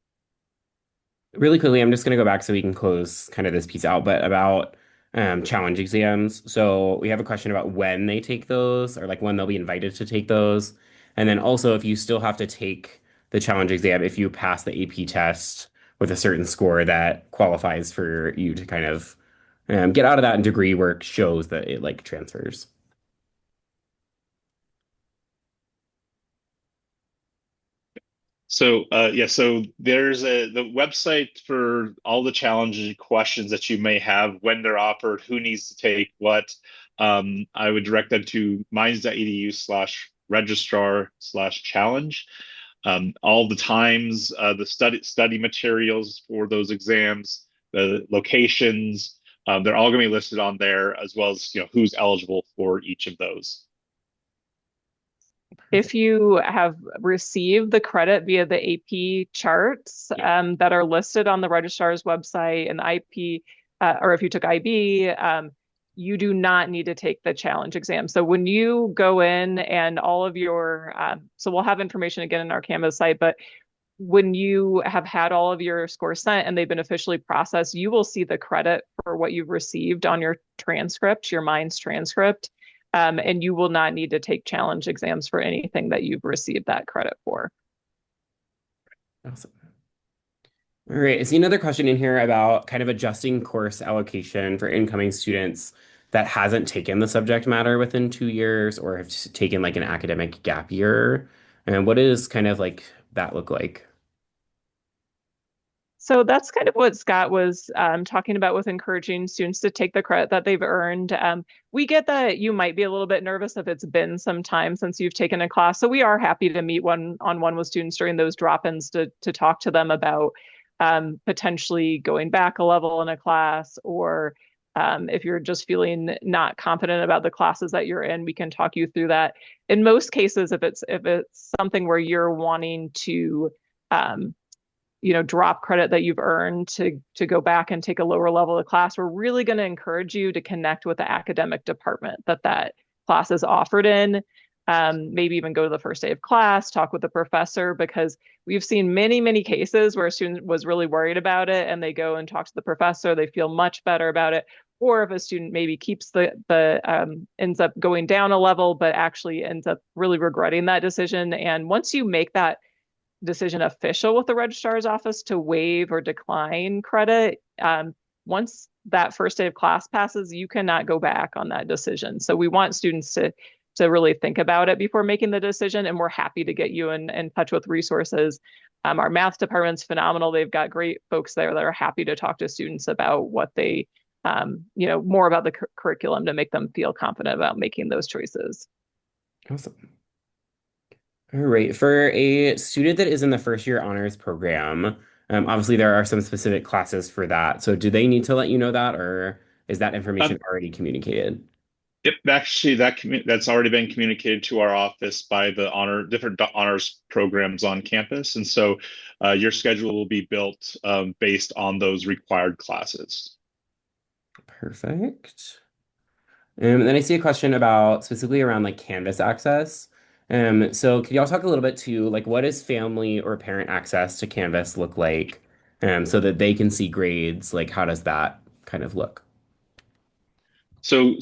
Really quickly, I'm just going to go back so we can close kind of this piece out, but about challenge exams. So we have a question about when they take those or like when they'll be invited to take those. And then also if you still have to take the challenge exam, if you pass the AP test with a certain score that qualifies for you to kind of get out of that and degree work shows that it like transfers. So there's the website for all the challenging questions that you may have when they're offered, who needs to take what. I would direct them to mines.edu/registrar/challenge. All the times, the study materials for those exams, the locations, they're all going to be listed on there, as well as who's eligible for each of those. If you have received the credit via the AP charts that are listed on the registrar's website and the IP, or if you took IB, you do not need to take the challenge exam. So when you go in and all of your, so we'll have information again in our Canvas site, but when you have had all of your scores sent and they've been officially processed, you will see the credit for what you've received on your transcript, your Minds transcript. And you will not need to take challenge exams for anything that you've received that credit for. Awesome. All right. I see another question in here about kind of adjusting course allocation for incoming students that hasn't taken the subject matter within 2 years or have taken like an academic gap year. And what does kind of like that look like? So that's kind of what Scott was talking about with encouraging students to take the credit that they've earned. We get that you might be a little bit nervous if it's been some time since you've taken a class. So we are happy to meet one-on-one with students during those drop-ins to talk to them about potentially going back a level in a class, or if you're just feeling not confident about the classes that you're in, we can talk you through that. In most cases, if it's something where you're wanting to um, drop credit that you've earned to go back and take a lower level of class, we're really going to encourage you to connect with the academic department that class is offered in. Maybe even go to the first day of class, talk with the professor, because we've seen many, many cases where a student was really worried about it and they go and talk to the professor, they feel much better about it. Or if a student maybe keeps ends up going down a level, but actually ends up really regretting that decision. And once you make that decision official with the registrar's office to waive or decline credit, once that first day of class passes, you cannot go back on that decision. So we want students to really think about it before making the decision, and we're happy to get you in touch with resources. Our math department's phenomenal. They've got great folks there that are happy to talk to students about what they, more about the curriculum to make them feel confident about making those choices. Awesome. All right. For a student that is in the first year honors program, obviously there are some specific classes for that. So do they need to let you know that, or is that information Um, already communicated? Yep, actually, that's already been communicated to our office by the different honors programs on campus, and so your schedule will be built based on those required classes. Perfect. And then I see a question about specifically around like Canvas access. So could y'all talk a little bit to like what does family or parent access to Canvas look like? so that they can see grades. Like, how does that kind of look? So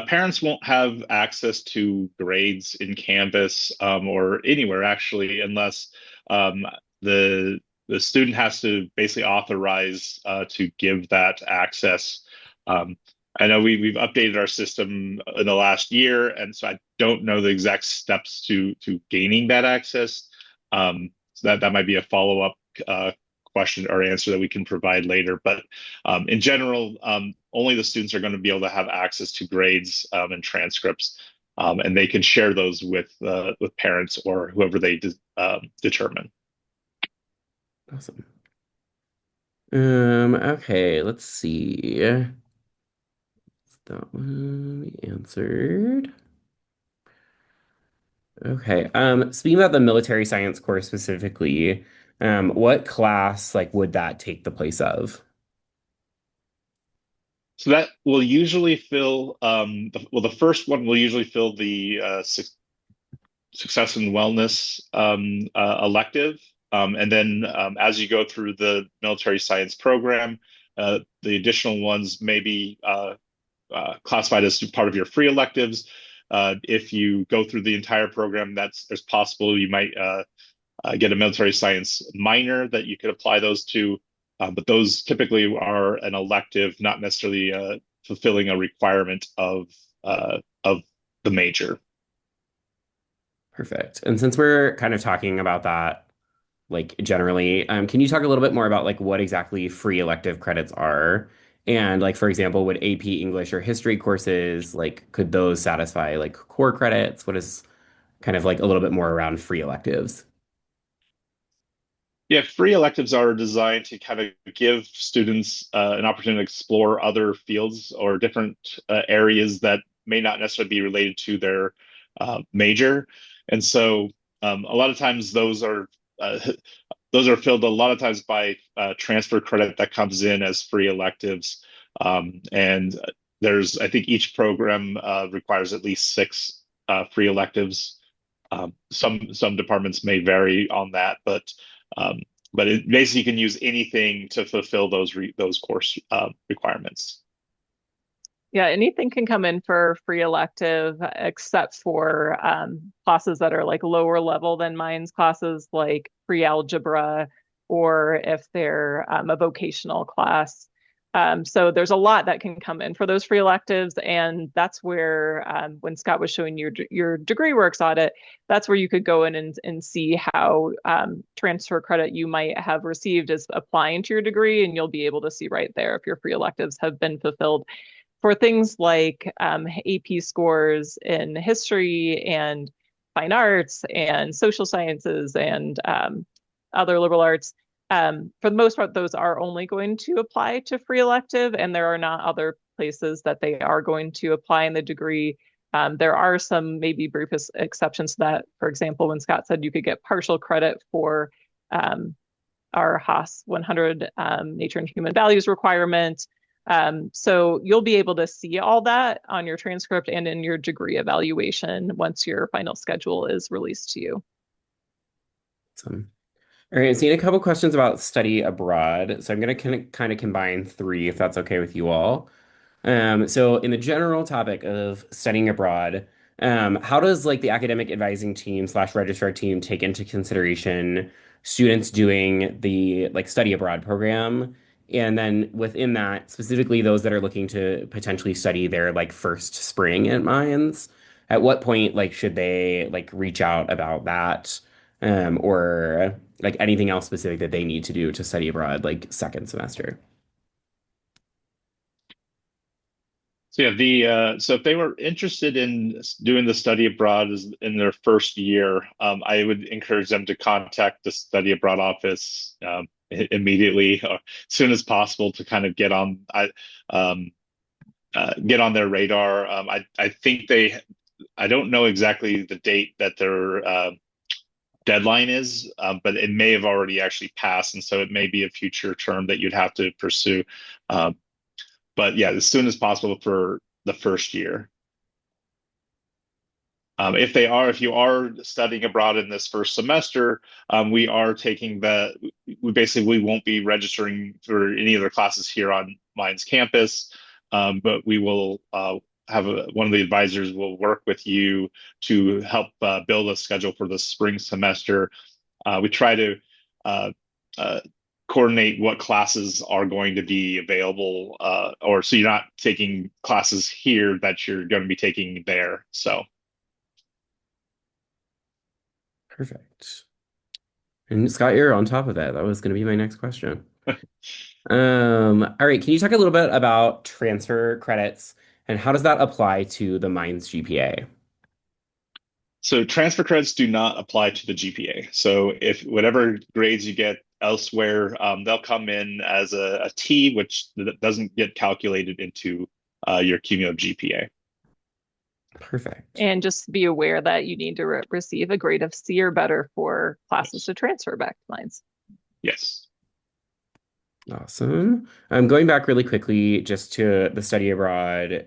parents won't have access to grades in Canvas or anywhere actually, unless um, the the student has to basically authorize to give that access. Um, I know we've updated our system in the last year, and so I don't know the exact steps to gaining that access. So that might be a follow-up uh, question or answer that we can provide later. But in general, only the students are going to be able to have access to grades and transcripts, and they can share those with parents or whoever they determine. Awesome. Okay, let's see. That one we answered. Okay. Speaking about the military science course specifically, what class like would that take the place of? So that will usually fill, the first one will usually fill the success and wellness elective. And then as you go through the military science program, the additional ones may be classified as part of your free electives. If you go through the entire program, there's possible you might get a military science minor that you could apply those to. But those typically are an elective, not necessarily fulfilling a requirement of the major. Perfect. And since we're kind of talking about that, like generally, can you talk a little bit more about like what exactly free elective credits are? And like, for example, would AP English or history courses, like, could those satisfy like core credits? What is kind of like a little bit more around free electives? Yeah, free electives are designed to kind of give students an opportunity to explore other fields or different areas that may not necessarily be related to their major. And so a lot of times uh, those are filled a lot of times by transfer credit that comes in as free electives. And there's, I think each program requires at least six free electives. Some departments may vary on that, um, but it basically you can use anything to fulfill those course requirements. Yeah, anything can come in for free elective except for classes that are like lower level than mine's classes, like free algebra, or if they're a vocational class. So there's a lot that can come in for those free electives, and that's where when Scott was showing your degree works audit, that's where you could go in and see how transfer credit you might have received is applying to your degree, and you'll be able to see right there if your free electives have been fulfilled for things like AP scores in history and fine arts and social sciences and other liberal arts. For the most part, those are only going to apply to free elective, and there are not other places that they are going to apply in the degree. There are some maybe brief exceptions to that. For example, when Scott said you could get partial credit for our Haas 100 nature and human values requirement. So you'll be able to see all that on your transcript and in your degree evaluation once your final schedule is released to you. Awesome. All right, I've seen a couple questions about study abroad, so I'm going to kind of combine three if that's okay with you all. So in the general topic of studying abroad, how does like the academic advising team slash registrar team take into consideration students doing the like study abroad program? And then within that, specifically those that are looking to potentially study their like first spring at Mines, at what point like should they like reach out about that? Or like anything else specific that they need to do to study abroad like second semester? So yeah, so if they were interested in doing the study abroad in their first year, I would encourage them to contact the study abroad office immediately, or as soon as possible, to kind of um, get on their radar. I think I don't know exactly the date that their deadline is, but it may have already actually passed, and so it may be a future term that you'd have to pursue. Um, but yeah, as soon as possible for the first year. If you are studying abroad in this first semester, we are taking we won't be registering for any other classes here on Mine's campus, but we will one of the advisors will work with you to help build a schedule for the spring semester. We try to uh, uh, coordinate what classes are going to be available, or so you're not taking classes here that you're going to be taking there. So. Perfect. And Scott, you're on top of that. That was going to be my next question. All right, can you talk a little bit about transfer credits and how does that apply to the Mines GPA? So transfer credits do not apply to the GPA. So if whatever grades you get elsewhere, they'll come in as a T, which doesn't get calculated into your cumulative GPA. Perfect. And just be aware that you need to receive a grade of C or better for classes to transfer back to Mines. Yes. Awesome. Going back really quickly just to the study abroad,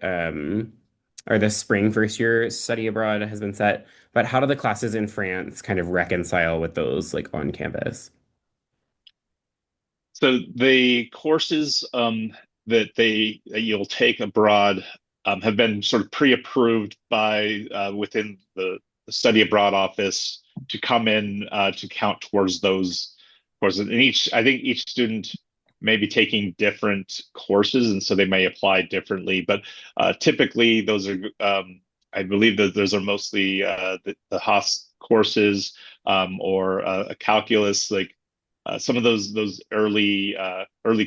or the spring first year study abroad has been set, but how do the classes in France kind of reconcile with those like on campus? So the courses that you'll take abroad have been sort of pre-approved by within the study abroad office to come in to count towards those courses. And I think each student may be taking different courses, and so they may apply differently. But typically, those are I believe that those are mostly the Haas courses or a calculus like some of those early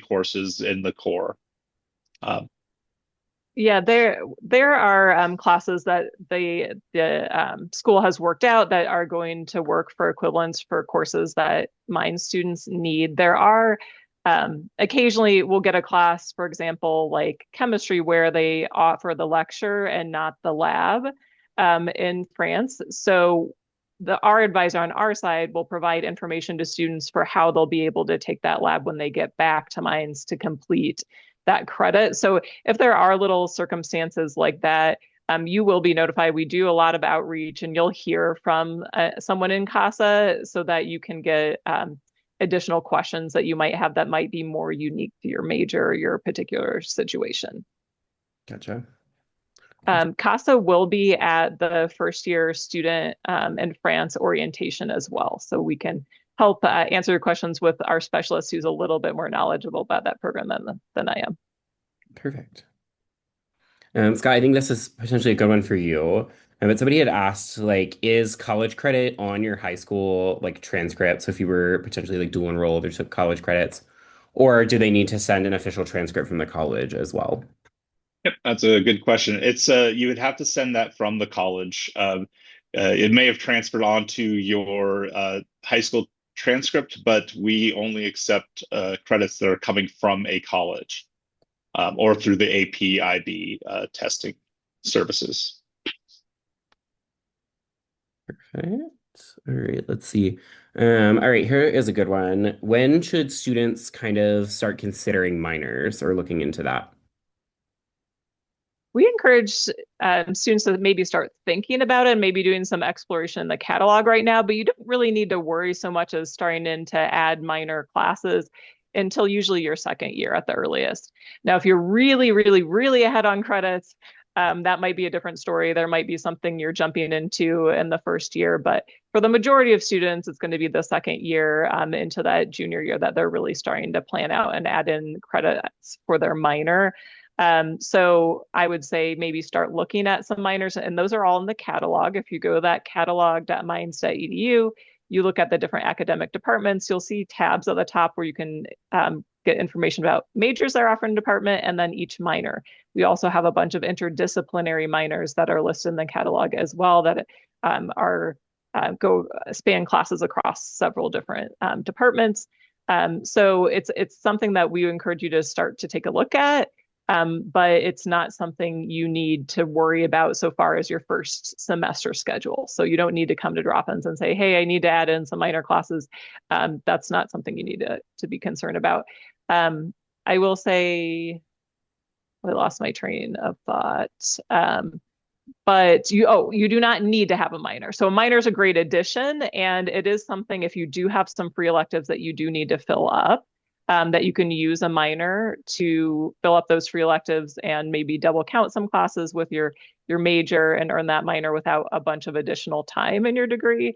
courses in the core. Um, Yeah, there are classes that the school has worked out that are going to work for equivalents for courses that mine students need. There are occasionally we'll get a class, for example, like chemistry, where they offer the lecture and not the lab in France. So our advisor on our side will provide information to students for how they'll be able to take that lab when they get back to mines to complete that credit. So if there are little circumstances like that, you will be notified. We do a lot of outreach, and you'll hear from someone in CASA so that you can get additional questions that you might have that might be more unique to your major or your particular situation. Gotcha. CASA will be at the first year student in France orientation as well. So we can help answer your questions with our specialist who's a little bit more knowledgeable about that program than I am. Perfect. Scott, I think this is potentially a good one for you. But somebody had asked, like, is college credit on your high school like transcript? So if you were potentially like dual enrolled or took college credits, or do they need to send an official transcript from the college as well? Yep, that's a good question. It's you would have to send that from the college. It may have transferred onto your high school transcript, but we only accept credits that are coming from a college or through the APIB testing services. Perfect. All right, let's see. All right, here is a good one. When should students kind of start considering minors or looking into that? We encourage students to maybe start thinking about it and maybe doing some exploration in the catalog right now, but you don't really need to worry so much as starting in to add minor classes until usually your second year at the earliest. Now, if you're really, really, really ahead on credits, that might be a different story. There might be something you're jumping into in the first year, but for the majority of students, it's going to be the second year into that junior year that they're really starting to plan out and add in credits for their minor. So I would say maybe start looking at some minors, and those are all in the catalog. If you go to that catalog.mines.edu, you look at the different academic departments, you'll see tabs at the top where you can get information about majors that are offered in department and then each minor. We also have a bunch of interdisciplinary minors that are listed in the catalog as well that are go span classes across several different departments. So it's something that we encourage you to start to take a look at. But it's not something you need to worry about so far as your first semester schedule. So you don't need to come to drop-ins and say, hey, I need to add in some minor classes. That's not something you need to be concerned about. I will say, I lost my train of thought. but you do not need to have a minor. So a minor is a great addition, and it is something if you do have some free electives that you do need to fill up, that you can use a minor to fill up those free electives and maybe double count some classes with your major and earn that minor without a bunch of additional time in your degree.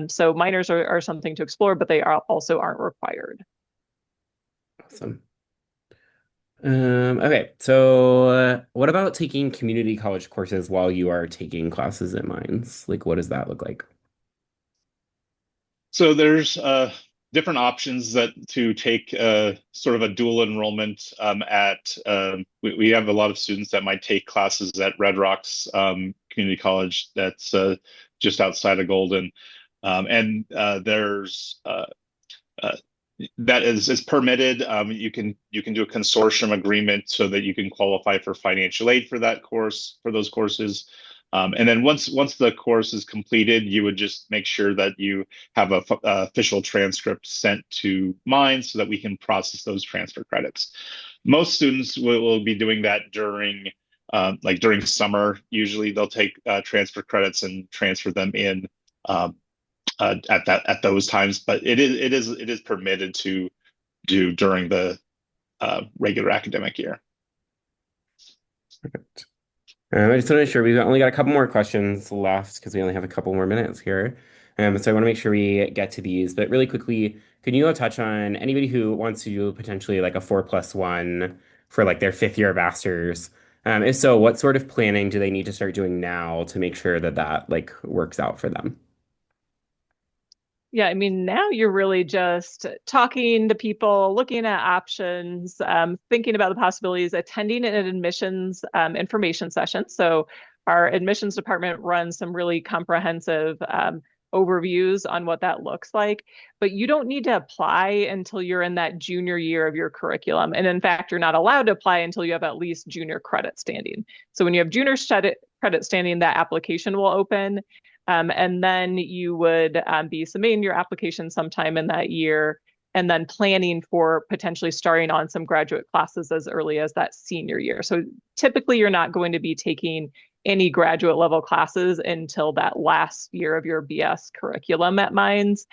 So minors are something to explore, but they also aren't required. Awesome. Okay, so what about taking community college courses while you are taking classes at Mines? Like, what does that look like? So there's different options that to take sort of a dual enrollment at we have a lot of students that might take classes at Red Rocks Community College that's just outside of Golden. And there's uh, that is permitted. You can do a consortium agreement so that you can qualify for financial aid for that course for those courses. And then once the course is completed, you would just make sure that you have a official transcript sent to mine so that we can process those transfer credits. Most students will be doing that like during summer. Usually, they'll take transfer credits and transfer them in um, at those times, but it is permitted to do during the regular academic year. I just want to make sure we've only got a couple more questions left because we only have a couple more minutes here. So I want to make sure we get to these. But really quickly, can you touch on anybody who wants to do potentially like a 4+1 for like their fifth year of masters? If so, what sort of planning do they need to start doing now to make sure that that like works out for them? Yeah, I mean, now you're really just talking to people, looking at options, thinking about the possibilities, attending an admissions information session. So, our admissions department runs some really comprehensive overviews on what that looks like. But you don't need to apply until you're in that junior year of your curriculum. And in fact, you're not allowed to apply until you have at least junior credit standing. So, when you have junior credit standing, that application will open. And then you would be submitting your application sometime in that year and then planning for potentially starting on some graduate classes as early as that senior year. So typically, you're not going to be taking any graduate level classes until that last year of your BS curriculum at Mines.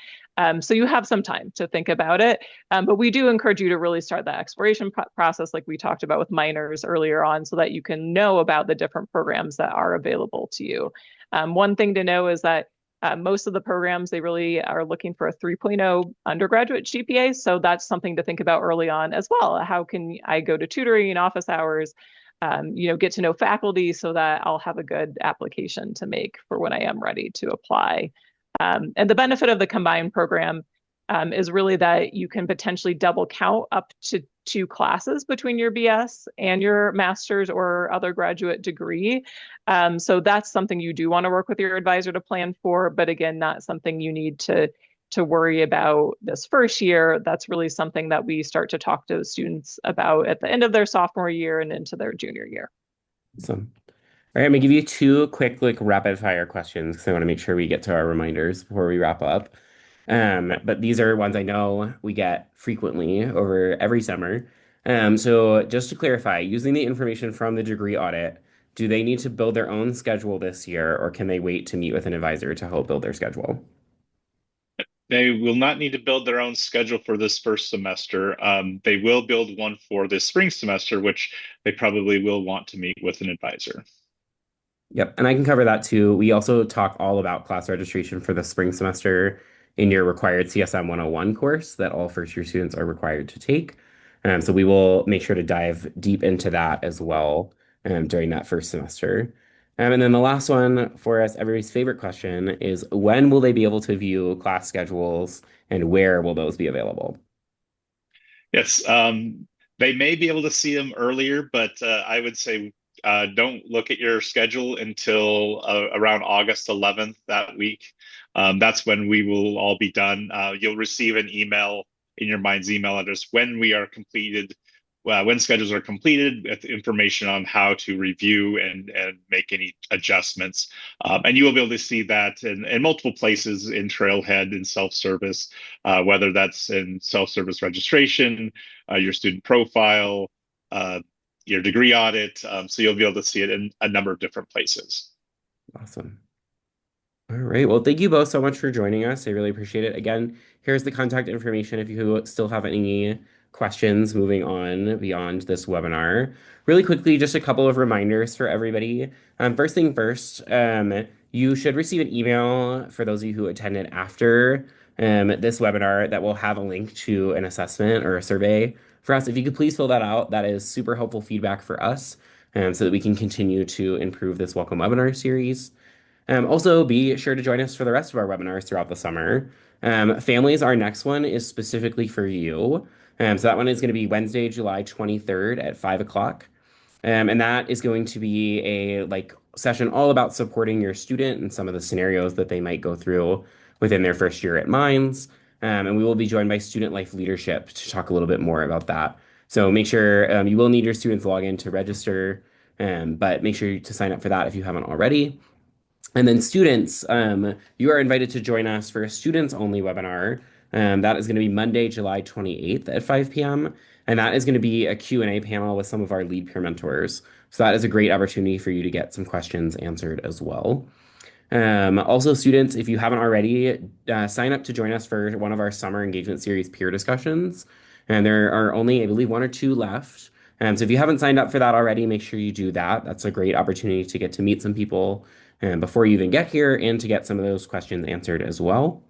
So you have some time to think about it. But we do encourage you to really start that exploration process, like we talked about with minors earlier on, so that you can know about the different programs that are available to you. One thing to know is that most of the programs, they really are looking for a 3.0 undergraduate GPA. So that's something to think about early on as well. How can I go to tutoring and office hours, get to know faculty so that I'll have a good application to make for when I am ready to apply. And the benefit of the combined program is really that you can potentially double count up to 2 classes between your BS and your master's or other graduate degree. So that's something you do want to work with your advisor to plan for, but again, not something you need to worry about this first year. That's really something that we start to talk to students about at the end of their sophomore year and into their junior year. So, all right, I'm gonna give you two quick like rapid fire questions because I want to make sure we get to our reminders before we wrap up. But these are ones I know we get frequently over every summer. So just to clarify, using the information from the degree audit, do they need to build their own schedule this year, or can they wait to meet with an advisor to help build their schedule? They will not need to build their own schedule for this first semester. They will build one for this spring semester, which they probably will want to meet with an advisor. Yep, and I can cover that too. We also talk all about class registration for the spring semester in your required CSM 101 course that all first year students are required to take. So we will make sure to dive deep into that as well during that first semester. And then the last one for us, everybody's favorite question is when will they be able to view class schedules and where will those be available? Yes, they may be able to see them earlier, but I would say don't look at your schedule until around August 11th that week. That's when we will all be done. You'll receive an email in your Mind's email address when we are completed, when schedules are completed, with information on how to review and make any adjustments. And you will be able to see that in multiple places in Trailhead and self-service, whether that's in self-service registration, your student profile, uh, your degree audit. So you'll be able to see it in a number of different places. Awesome. All right. Well, thank you both so much for joining us. I really appreciate it. Again, here's the contact information if you still have any questions moving on beyond this webinar. Really quickly, just a couple of reminders for everybody. First thing first, you should receive an email for those of you who attended after this webinar that will have a link to an assessment or a survey for us. If you could please fill that out, that is super helpful feedback for us, so that we can continue to improve this welcome webinar series. Also, be sure to join us for the rest of our webinars throughout the summer. Families, our next one is specifically for you. So that one is going to be Wednesday, July 23rd at 5 o'clock. And that is going to be a session all about supporting your student and some of the scenarios that they might go through within their first year at Mines. And we will be joined by Student Life Leadership to talk a little bit more about that. So make sure you will need your students log in to register, but make sure to sign up for that if you haven't already. And then students, you are invited to join us for a students only webinar. That is going to be Monday, July 28th at 5 p.m. And that is going to be a Q&A panel with some of our lead peer mentors. So that is a great opportunity for you to get some questions answered as well. Also, students, if you haven't already, sign up to join us for one of our summer engagement series peer discussions. And there are only, I believe, one or two left. So if you haven't signed up for that already, make sure you do that. That's a great opportunity to get to meet some people before you even get here and to get some of those questions answered as well.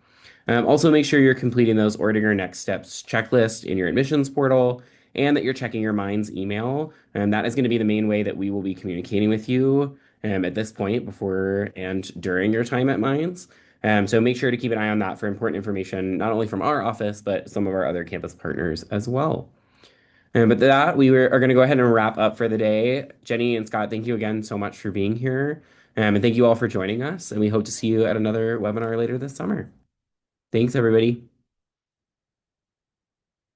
Also, make sure you're completing those ordering your next steps checklist in your admissions portal and that you're checking your Minds email. And that is going to be the main way that we will be communicating with you at this point before and during your time at Minds. So make sure to keep an eye on that for important information, not only from our office, but some of our other campus partners as well. But that, are going to go ahead and wrap up for the day. Jenny and Scott, thank you again so much for being here. And thank you all for joining us. And we hope to see you at another webinar later this summer. Thanks, everybody.